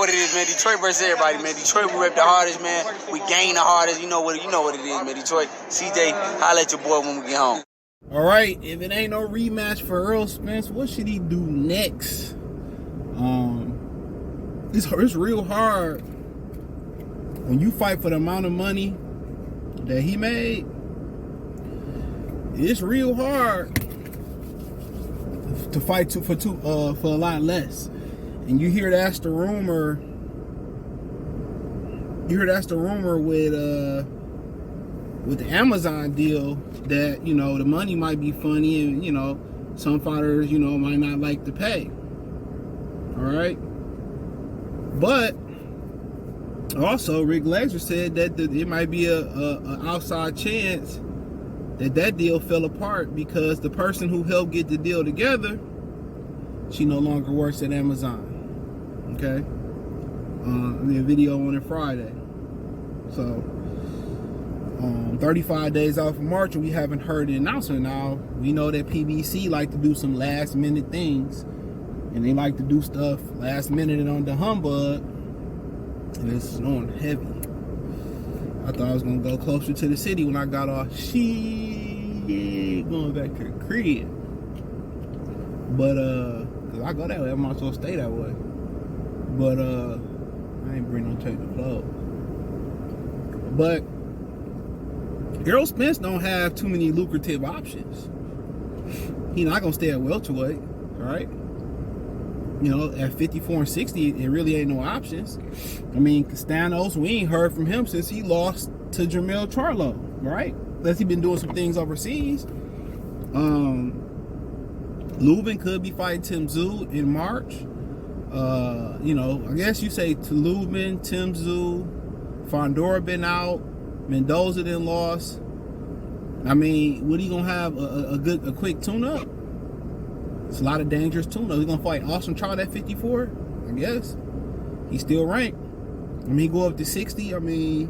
what it is, man. Detroit versus everybody, man. Detroit, we rep the hardest, man. We gain the hardest. You know what it is, man. Detroit, CJ, holla at your boy when we get home. All right, if it ain't no rematch for Errol Spence, what should he do next? It's real hard when you fight for the amount of money that he made. It's real hard to fight for a lot less. And you hear that's the rumor. You hear that's the rumor with the Amazon deal, that, you know, the money might be funny, and, you know, some fighters, you know, might not like to pay. All right. But also, Rick Glazer said that it might be a outside chance that deal fell apart because the person who helped get the deal together, she no longer works at Amazon. Okay. The video on it Friday. So 35 days out from March, and we haven't heard the announcement. Now, we know that PBC like to do some last minute things, and they like to do stuff last minute and on the humbug, and it's snowing heavy. I thought I was gonna go closer to the city when I got off. Going back to the crib. But cause I go that way, I might as well stay that way. But I ain't bring no change of clothes. But Errol Spence don't have too many lucrative options. He's not gonna stay at welterweight, all right? You know, at 54 and 60, it really ain't no options. I mean, Castanos, we ain't heard from him since he lost to Jamal Charlo, right? Unless he been doing some things overseas. Lubin could be fighting Tim Tszyu in March. You know, I guess you say to Lubin, Tim Tszyu, Fondora been out, Mendoza then lost. I mean, what, he gonna have a quick tune-up? It's a lot of dangerous tune-up. He's gonna fight Austin Trout at 54, I guess. He's still ranked. I mean, he go up to 60. I mean,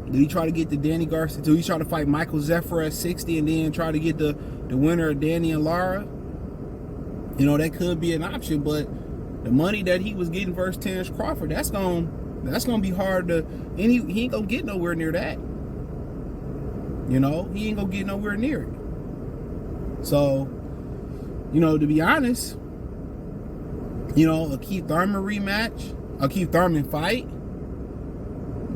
did he try to get the Danny Garcia? Did he try to fight Michael Zephyr at 60 and then try to get the winner of Danny and Lara? You know, that could be an option, but the money that he was getting versus Terence Crawford, that's gonna be hard to, and he ain't gonna get nowhere near that. You know, he ain't gonna get nowhere near it. So, you know, to be honest, you know, a Keith Thurman rematch, a Keith Thurman fight,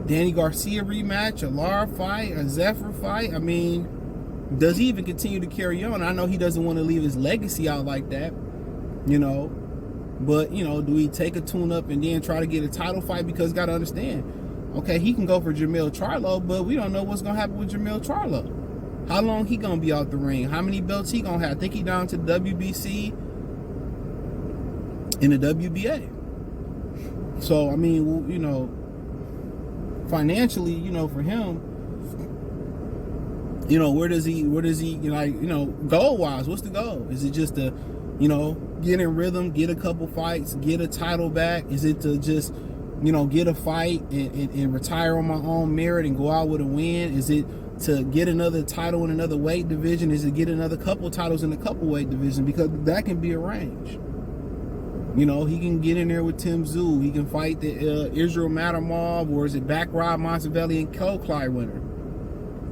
Danny Garcia rematch, a Lara fight, a Zephyr fight. I mean, does he even continue to carry on? I know he doesn't want to leave his legacy out like that, you know. But, you know, do we take a tune-up and then try to get a title fight? Because got to understand, okay, he can go for Jamal Charlo, but we don't know what's going to happen with Jamal Charlo. How long he going to be out the ring? How many belts he going to have? I think he down to the WBC and the WBA. So, I mean, you know, financially, you know, for him, you know, where does he, like, you know, goal-wise, what's the goal? Is it just to, you know, get in rhythm, get a couple fights, get a title back? Is it to just, you know, get a fight and retire on my own merit and go out with a win? Is it to get another title in another weight division? Is it get another couple titles in a couple weight division? Because that can be arranged. You know, he can get in there with Tim Tszyu. He can fight the Israel Matamov, or is it Backrod Montevelli and Clyde winner,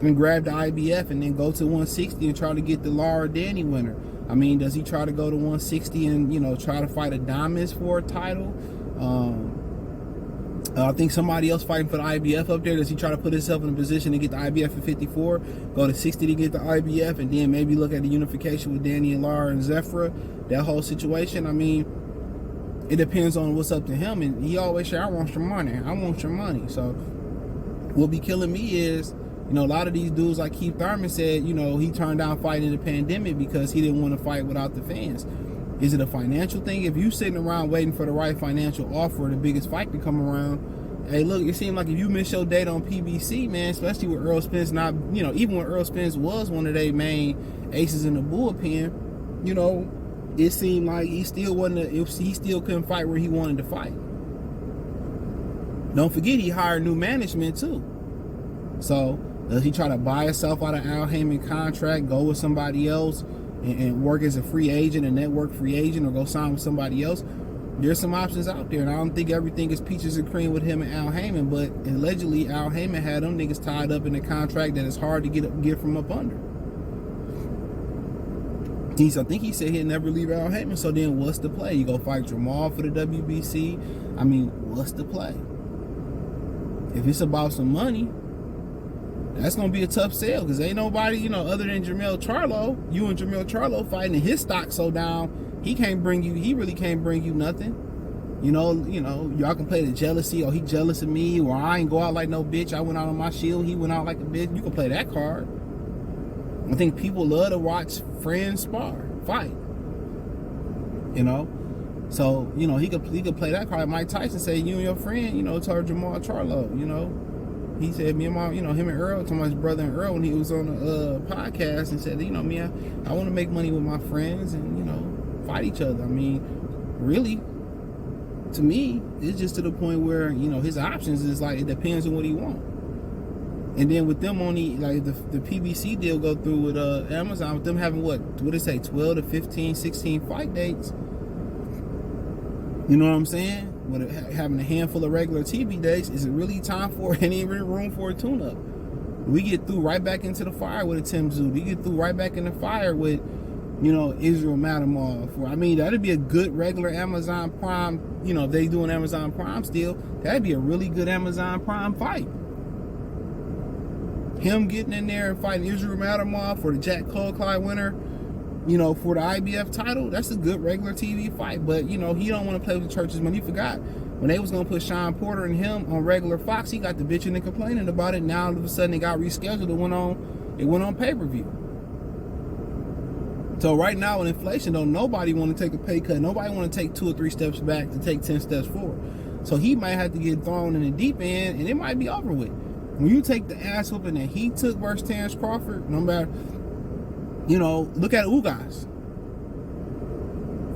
and grab the IBF and then go to 160 and try to get the Lara Danny winner. I mean, does he try to go to 160 and, you know, try to fight Adames for a title? I think somebody else fighting for the IBF up there. Does he try to put himself in a position to get the IBF at 54, go to 60 to get the IBF, and then maybe look at the unification with Danny and Lara and Zephyr? That whole situation, I mean, it depends on what's up to him. And he always say, I want your money. I want your money. So what be killing me is, you know, a lot of these dudes, like Keith Thurman said, you know, he turned down fighting the pandemic because he didn't want to fight without the fans. Is it a financial thing? If you sitting around waiting for the right financial offer, the biggest fight to come around, hey, look, it seemed like if you miss your date on PBC, man, especially with Errol Spence not, you know, even when Errol Spence was one of their main aces in the bullpen, you know, it seemed like he still wasn't, he still couldn't fight where he wanted to fight. Don't forget, he hired new management too. So does he try to buy himself out of Al Heyman contract, go with somebody else, and work as a free agent, a network free agent, or go sign with somebody else? there's some options out there, and I don't think everything is peaches and cream with him and Al Heyman, but allegedly Al Heyman had them niggas tied up in a contract that is hard to get from up under. I think he said he'd never leave Al Heyman, so then what's the play? You go fight Jamal for the WBC? I mean, what's the play? If it's about some money, that's going to be a tough sale, because ain't nobody, you know, other than Jamal Charlo, you and Jamal Charlo fighting, and his stock so down, he really can't bring you nothing. You know, y'all can play the jealousy, or he jealous of me, or I ain't go out like no bitch, I went out on my shield, he went out like a bitch. You can play that card. I think people love to watch friends fight. You know? So, you know, he could play that card. Mike Tyson say, you and your friend, you know, told Jamal Charlo, you know. He said, me and my, you know, him and Errol, talking about his brother and Errol when he was on a podcast, and said, you know, me, I want to make money with my friends and, you know, fight each other. I mean, really, to me, it's just to the point where, you know, his options is like, it depends on what he wants. And then with them only, like, the PBC deal go through with Amazon, with them having what did it say, 12 to 15, 16 fight dates. You know what I'm saying? With having a handful of regular TV dates, is it really time for any room for a tune-up? We get through right back into the fire with a Tim Tszyu. We get through right back in the fire with, you know, Israel Madamov. I mean, that'd be a good regular Amazon Prime, you know, if they do an Amazon Prime still, that'd be a really good Amazon Prime fight. Him getting in there and fighting Israel Madamov for the Jack Cole-Clyde winner, you know, for the IBF title, that's a good regular TV fight. But, you know, he don't want to play with the church's money. He forgot when they was going to put Sean Porter and him on regular Fox, he got the bitching and complaining about it. Now, all of a sudden, it got rescheduled. It went on pay-per-view. So right now, with inflation, though, nobody want to take a pay cut. Nobody want to take 2 or 3 steps back to take 10 steps forward. So he might have to get thrown in the deep end, and it might be over with. When you take the ass whooping that he took versus Terence Crawford, no matter, you know, look at Ugas.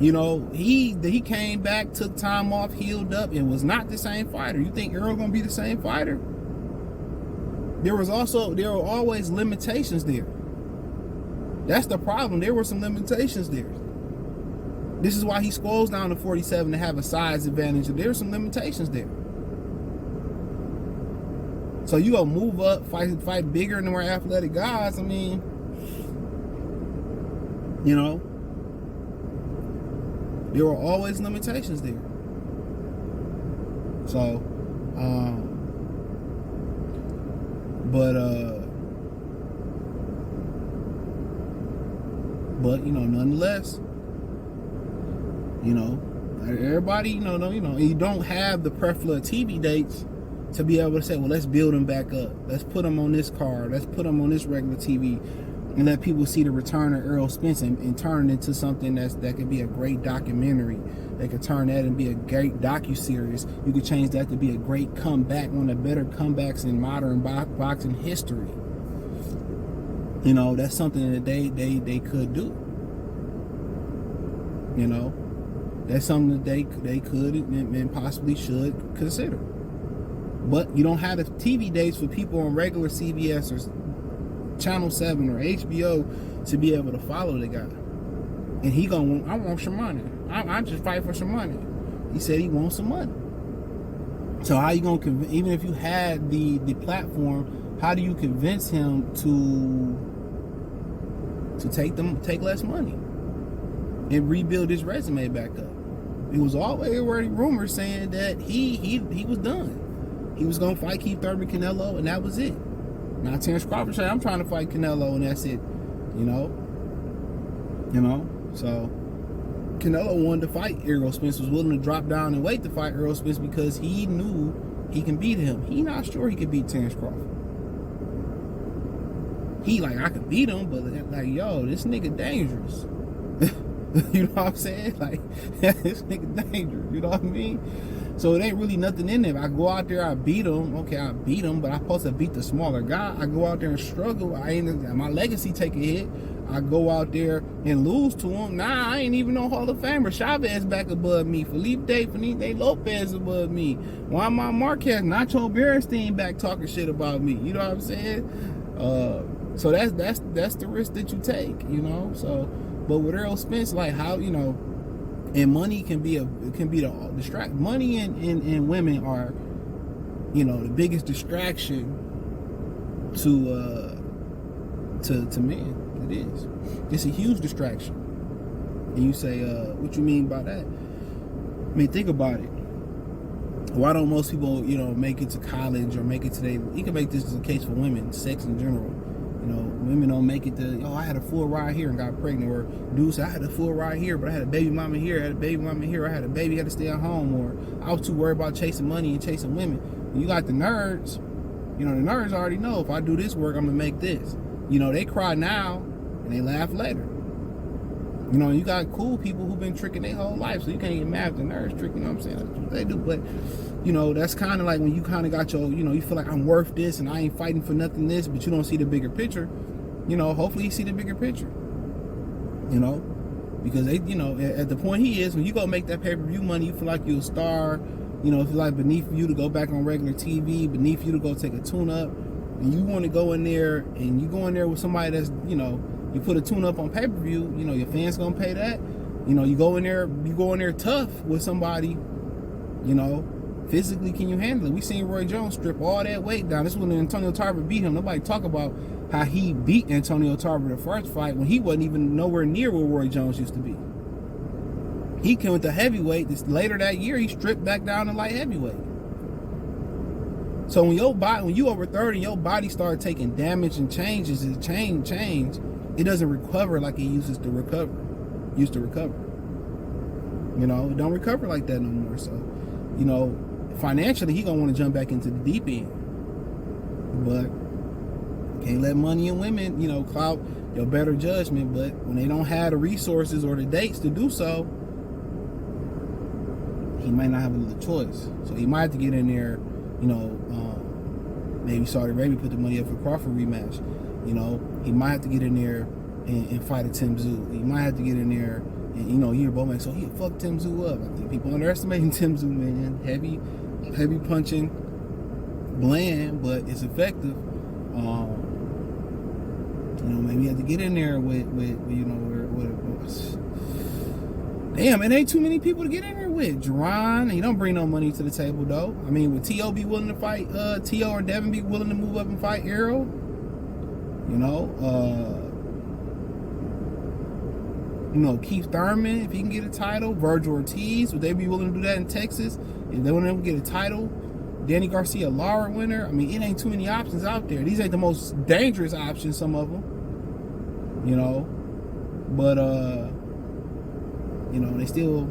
You know, he came back, took time off, healed up, and was not the same fighter. You think Errol gonna be the same fighter? There were always limitations there. That's the problem. There were some limitations there. This is why he scrolls down to 47 to have a size advantage. There were some limitations there. So you gonna move up, fight bigger and more athletic guys. I mean, you know, there were always limitations there. So, but you know, nonetheless, you know, everybody, you know, you don't have the plethora of TV dates to be able to say, well, let's build them back up. Let's put them on this card. Let's put them on this regular TV, and let people see the return of Errol Spence and turn it into something that could be a great documentary. They could turn that and be a great docuseries. You could change that to be a great comeback, one of the better comebacks in modern boxing history. You know, that's something that they could do. You know, that's something that they could and possibly should consider. But you don't have the TV dates for people on regular CBS or Channel 7 or HBO to be able to follow the guy. And he gonna want, I want some money. I just fight for some money. He said he wants some money. So how you gonna even if you had the platform, how do you convince him to take less money and rebuild his resume back up? It was already rumors saying that he was done. He was gonna fight Keith Thurman, Canelo, and that was it. Now Terence Crawford said, I'm trying to fight Canelo, and that's it. You know. So Canelo wanted to fight Errol Spence, was willing to drop down and wait to fight Errol Spence because he knew he can beat him. He not sure he could beat Terence Crawford. He like, I could beat him, but like, yo, this nigga dangerous. You know what I'm saying? Like, this nigga dangerous. You know what I mean? So it ain't really nothing in there. I go out there, I beat him. Okay, I beat him, but I'm supposed to beat the smaller guy. I go out there and struggle. My legacy take a hit. I go out there and lose to him. Nah, I ain't even no Hall of Famer. Chavez back above me. Felipe Lopez above me. Juan Marquez, Nacho Berenstein back talking shit about me. You know what I'm saying? So that's the risk that you take, you know? So, but with Errol Spence, like how, you know, And money can be the distract. Money and women are, you know, the biggest distraction to men. It is. It's a huge distraction. And you say, what you mean by that? I mean, think about it. Why don't most people, you know, make it to college or make it today? You can make this as a case for women, sex in general. You know, women don't make it to, I had a full ride here and got pregnant. Or dudes say, I had a full ride here, but I had a baby mama here, I had a baby mama here, I had a baby, had to stay at home. Or I was too worried about chasing money and chasing women. When you got the nerds, you know, the nerds already know if I do this work, I'm going to make this. You know, they cry now and they laugh later. You know, you got cool people who've been tricking their whole life, so you can't get mad at the nerds tricking, you know what I'm saying? That's what they do. But, you know, that's kind of like when you kind of got your, you know, you feel like I'm worth this and I ain't fighting for nothing this, but you don't see the bigger picture. You know, hopefully you see the bigger picture. You know, because they, you know, at the point he is, when you go make that pay-per-view money, you feel like you're a star. You know, it feels like beneath you to go back on regular TV, beneath you to go take a tune-up, and you want to go in there, and you go in there with somebody that's, you know, you put a tune-up on pay-per-view, you know, your fans gonna pay that. You know, you go in there tough with somebody, you know, physically can you handle it? We seen Roy Jones strip all that weight down. This is when Antonio Tarver beat him. Nobody talk about how he beat Antonio Tarver the first fight when he wasn't even nowhere near where Roy Jones used to be. He came with the heavyweight. Later that year, he stripped back down to light heavyweight. So when you over 30, your body starts taking damage and changes, change, it doesn't recover like it used to recover. You know, it don't recover like that no more. So, you know, financially, he gonna want to jump back into the deep end. But can't let money and women, you know, cloud your better judgment. But when they don't have the resources or the dates to do so, he might not have another choice. So he might have to get in there, you know, maybe Saudi Arabia put the money up for Crawford rematch. You know, he might have to get in there and fight a Tim Tszyu. He might have to get in there and, you know, you hear Bowman, so he'll fuck Tim Tszyu up. I think people underestimating Tim Tszyu, man. Heavy punching, bland, but it's effective. You know, maybe you have to get in there with you know, damn, it ain't too many people to get in there with. Jerron, he don't bring no money to the table though. I mean, would T.O. be willing to fight, T.O. or Devin be willing to move up and fight Errol? You know, Keith Thurman, if he can get a title. Virgil Ortiz, would they be willing to do that in Texas? If they want to get a title? Danny Garcia, Lara winner. I mean, it ain't too many options out there. These ain't the most dangerous options, some of them. You know, but you know, they still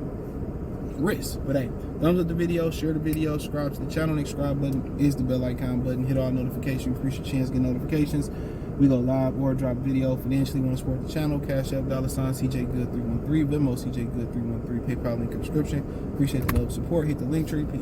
risk. But hey, thumbs up the video, share the video, subscribe to the channel. The subscribe button is the bell icon button. Hit all notifications, increase your chance to get notifications. We go live or drop video. Financially, want to support the channel, Cash App, $ CJ Good 313, Venmo CJ Good 313, PayPal link in the description. Appreciate the love, support. Hit the link tree. Peace.